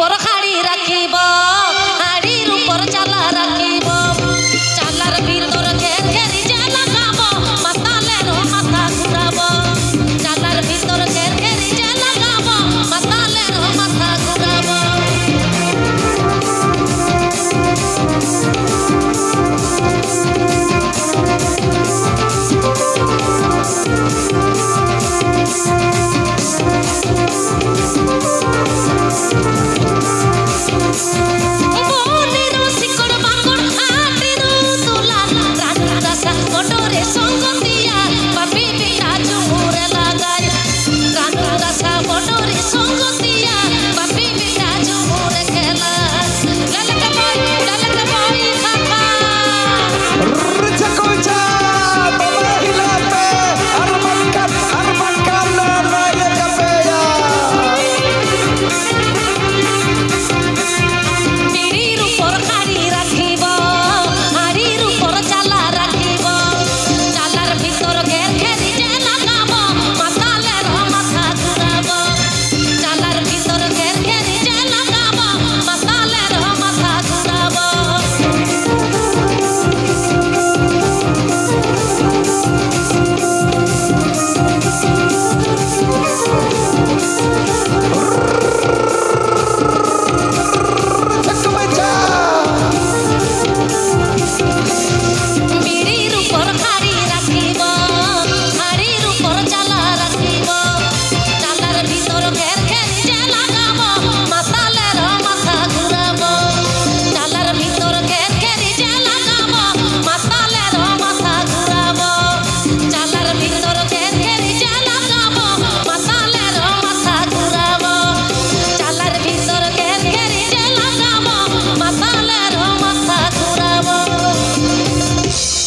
উপর খাড়ি রাখিব হাড়ির উপর চালা রাখিব চালার ভিতর ঘের ঘেরি যে লাগাব মাতালের মাথা ঘুরাব চালার ভিতর ঘের ঘেরি যে লাগাব মাতালের মাথা ঘুরাব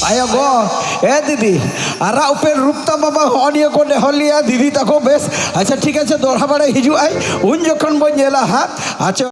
ayo go didi ara uper rupta baba honiya ko holiya didi tako bes acha thik ache dorha bare hiju ai un jokhon bo nyela ha acha